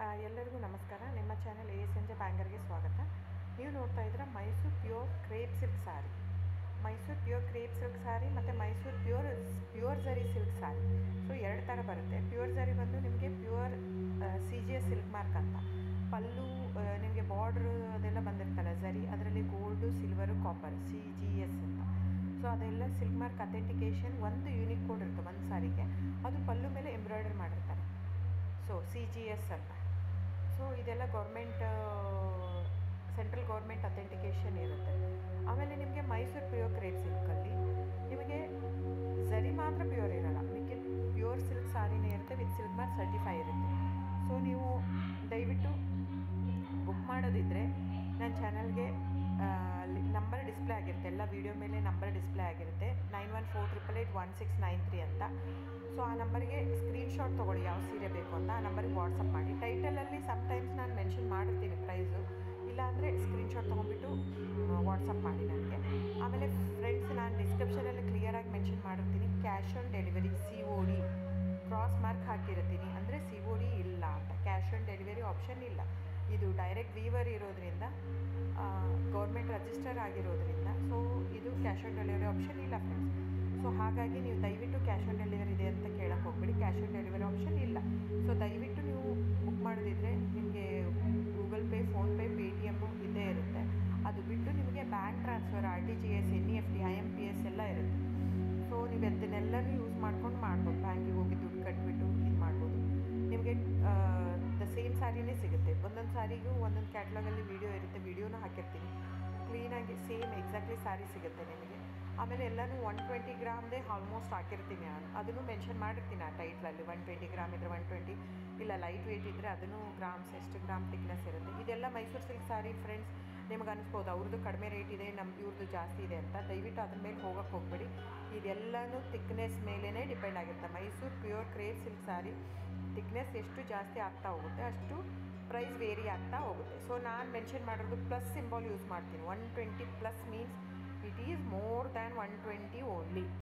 ಎಲ್ಲರಿಗೂ ನಮಸ್ಕಾರ. ನಿಮ್ಮ ಚಾನೆಲ್ ಸಂಜೆ ಬ್ಯಾಂಗರ್ಗೆ ಸ್ವಾಗತ. ನೀವು ನೋಡ್ತಾ ಇದ್ದೀರಾ ಮೈಸೂರು ಪ್ಯೂರ್ ಕ್ರೇಪ್ ಸಿಲ್ಕ್ ಸಾರಿ. ಮೈಸೂರು ಪ್ಯೂರ್ ಕ್ರೇಪ್ ಸಿಲ್ಕ್ ಸಾರಿ ಮತ್ತು ಮೈಸೂರು ಪ್ಯೂರ್ ಝರಿ ಸಿಲ್ಕ್ ಸಾರಿ. ಸೊ ಎರಡು ಥರ ಬರುತ್ತೆ. ಪ್ಯೂರ್ ಝರಿ ಬಂದು ನಿಮಗೆ ಪ್ಯೂರ್ CGS ಸಿಲ್ಕ್ ಮಾರ್ಕ್ ಅಂತ. ಪಲ್ಲು ನಿಮಗೆ ಬಾರ್ಡ್ರು ಅದೆಲ್ಲ ಬಂದಿರ್ತಲ್ಲ ಝರಿ, ಅದರಲ್ಲಿ ಗೋಲ್ಡು, ಸಿಲ್ವರು, ಕಾಪರ್ CGS ಅಂತ. ಸೊ ಅದೆಲ್ಲ ಸಿಲ್ಕ್ ಮಾರ್ಕ್ ಅಥೆಂಟಿಕೇಷನ್ ಒಂದು ಯೂನಿಕ್ ಕೋಡ್ ಇರುತ್ತೆ ಒಂದು ಸಾರಿಗೆ. ಅದು ಪಲ್ಲು ಮೇಲೆ ಎಂಬ್ರಾಯ್ಡರ್ ಮಾಡಿರ್ತಾರೆ. ಸೊ CGS ಅಂತ. ಸೊ ಇದೆಲ್ಲ ಸೆಂಟ್ರಲ್ ಗೌರ್ಮೆಂಟ್ ಅಥೆಂಟಿಕೇಷನ್ ಇರುತ್ತೆ. ಆಮೇಲೆ ನಿಮಗೆ ಮೈಸೂರು ಪ್ಯೂರ್ ಕ್ರೇಪ್ ಸಿಲ್ಕಲ್ಲಿ ನಿಮಗೆ ಝರಿ ಮಾತ್ರ ಪ್ಯೂರ್ ಇರೋಲ್ಲ, ಮಿಕ್ಕಿದ ಪ್ಯೂರ್ ಸಿಲ್ಕ್ ಸಾರಿನೇ ಇರುತ್ತೆ, ವಿತ್ ಸಿಲ್ಕ್ ಮಾರ್ಕ್ ಸರ್ಟಿಫೈ ಇರುತ್ತೆ. ಸೊ ನೀವು ದಯವಿಟ್ಟು ಬುಕ್ ಮಾಡೋದಿದ್ದರೆ ನನ್ನ ಚಾನಲ್ಗೆ ನಂಬರ್ ಡಿಸ್ಪ್ಲೇ ಆಗಿರುತ್ತೆ, ಎಲ್ಲ ವೀಡಿಯೋ ಮೇಲೆ ನಂಬರ್ ಡಿಸ್ಪ್ಲೇ ಆಗಿರುತ್ತೆ, 9148881693 ಅಂತ. ಸೊ ಆ ನಂಬರ್ಗೆ ಸ್ಕ್ರೀನ್ಶಾಟ್ ತೊಗೊಳ್ಳಿ ಯಾವ ಸೀರೆ ಬೇಕು ಅಂತ, ಆ ನಂಬರ್ಗೆ ವಾಟ್ಸಪ್ ಮಾಡಿ. ಟೈಟಲಲ್ಲಿ ಸಮ್ಟೈಮ್ಸ್ ನಾನು ಮೆನ್ಷನ್ ಮಾಡಿರ್ತೀನಿ ಪ್ರೈಸು, ಇಲ್ಲಾಂದರೆ ಸ್ಕ್ರೀನ್ಶಾಟ್ ತೊಗೊಂಡ್ಬಿಟ್ಟು ವಾಟ್ಸಪ್ ಮಾಡಿ ನನಗೆ. ಆಮೇಲೆ ಫ್ರೆಂಡ್ಸ್, ನಾನು ಡಿಸ್ಕ್ರಿಪ್ಷನಲ್ಲಿ ಕ್ಲಿಯರಾಗಿ ಮೆನ್ಷನ್ ಮಾಡಿರ್ತೀನಿ, cash on delivery COD cross mark ಹಾಕಿರ್ತೀನಿ, ಅಂದರೆ COD ಇಲ್ಲ ಅಂತ, ಕ್ಯಾಶ್ ಆನ್ ಡೆಲಿವರಿ ಆಪ್ಷನ್ ಇಲ್ಲ. ಇದು ಡೈರೆಕ್ಟ್ ವೀವರ್ ಇರೋದ್ರಿಂದ, ಗೌರ್ಮೆಂಟ್ ರಿಜಿಸ್ಟರ್ ಆಗಿರೋದ್ರಿಂದ, ಸೊ ಇದು ಕ್ಯಾಶ್ ಆನ್ ಡೆಲಿವರಿ ಆಪ್ಷನ್ ಇಲ್ಲ ಫ್ರೆಂಡ್ಸ್. ಸೊ ಹಾಗಾಗಿ ನೀವು ದಯವಿಟ್ಟು ಕ್ಯಾಶ್ ಆನ್ ಡೆಲಿವರಿ ಇದೆ ಅಂತ ಕೇಳಕ್ಕೆ ಹೋಗ್ಬೇಡಿ, ಕ್ಯಾಶ್ ಆನ್ ಡೆಲಿವರಿ ಆಪ್ಷನ್ ಇಲ್ಲ. ಸೊ ದಯವಿಟ್ಟು ನೀವು ಬುಕ್ ಮಾಡೋದಿದ್ರೆ ನಿಮಗೆ ಗೂಗಲ್ ಪೇ, ಫೋನ್ಪೇ, Paytm ಇದ್ದೇ ಇರುತ್ತೆ. ಅದು ಬಿಟ್ಟು ನಿಮಗೆ bank transfer, RTGS, NEFT, IMPS ಎಲ್ಲ ಇರುತ್ತೆ. ಸೊ ನೀವು ಅದನ್ನೆಲ್ಲನೂ ಯೂಸ್ ಮಾಡ್ಕೊಂಡು ಮಾಡ್ಬೋದು. ಬ್ಯಾಂಕಿಗೆ ಹೋಗಿ ದುಡ್ಡು ಕಟ್ಬಿಟ್ಟು ಇದು ಮಾಡ್ಬೋದು. ನಿಮಗೆ ದ ಸೇಮ್ ಸ್ಯಾರಿನೇ ಸಿಗುತ್ತೆ. ಒಂದೊಂದು ಸ್ಯಾರಿಗೂ ಒಂದೊಂದು ಕ್ಯಾಟ್ಲಾಗಲ್ಲಿ ವೀಡಿಯೋ ಇರುತ್ತೆ, ವೀಡಿಯೋನ ಹಾಕಿರ್ತೀನಿ. ಕ್ಲೀನಾಗಿ ಸೇಮ್ ಎಕ್ಸಾಕ್ಟ್ಲಿ ಸ್ಯಾರಿ ಸಿಗುತ್ತೆ ನಿಮಗೆ. ಆಮೇಲೆ ಎಲ್ಲನೂ 120 ಗ್ರಾಮ್ದೇ ಆಲ್ಮೋಸ್ಟ್ ಹಾಕಿರ್ತೀನಿ ನಾನು, ಅದನ್ನು ಮೆನ್ಷನ್ ಮಾಡಿರ್ತೀನಿ ಆ ಟೈಟ್ಲಲ್ಲಿ. 120 ಗ್ರಾಮ್ ಇದ್ದರೆ 120, ಇಲ್ಲ ಲೈಟ್ ವೆಯ್ಟ್ ಇದ್ದರೆ ಅದನ್ನು ಗ್ರಾಮ್ಸ್ ಎಷ್ಟು ಗ್ರಾಮ್ ಥಿಕ್ನೆಸ್ ಇರುತ್ತೆ. ಇದೆಲ್ಲ ಮೈಸೂರು ಸಿಲ್ಕ್ ಸಾರಿ ಫ್ರೆಂಡ್ಸ್. ನಿಮ್ಗೆ ಅನಿಸ್ಬೋದು ಅವ್ರದ್ದು ಕಡಿಮೆ ರೇಟ್ ಇದೆ, ಇವ್ರದ್ದು ಜಾಸ್ತಿ ಇದೆ ಅಂತ. ದಯವಿಟ್ಟು ಅದ್ರ ಮೇಲೆ ಹೋಗೋಕ್ಕೆ ಹೋಗ್ಬೇಡಿ. ಇದೆಲ್ಲನೂ ಥಿಕ್ನೆಸ್ ಮೇಲೇ ಡಿಪೆಂಡ್ ಆಗಿರುತ್ತೆ. ಮೈಸೂರು ಪ್ಯೂರ್ ಕ್ರೇಪ್ ಸಿಲ್ಕ್ ಸಾರಿ ಥಿಕ್ನೆಸ್ ಎಷ್ಟು ಜಾಸ್ತಿ ಆಗ್ತಾ ಹೋಗುತ್ತೆ ಅಷ್ಟು ಪ್ರೈಸ್ ವೇರಿ ಆಗ್ತಾ ಹೋಗುತ್ತೆ. ಸೊ ನಾನು ಮೆನ್ಷನ್ ಮಾಡಿರೋದು ಪ್ಲಸ್ ಸಿಂಬಲ್ ಯೂಸ್ ಮಾಡ್ತೀನಿ. 120 plus means it is more than 120 only.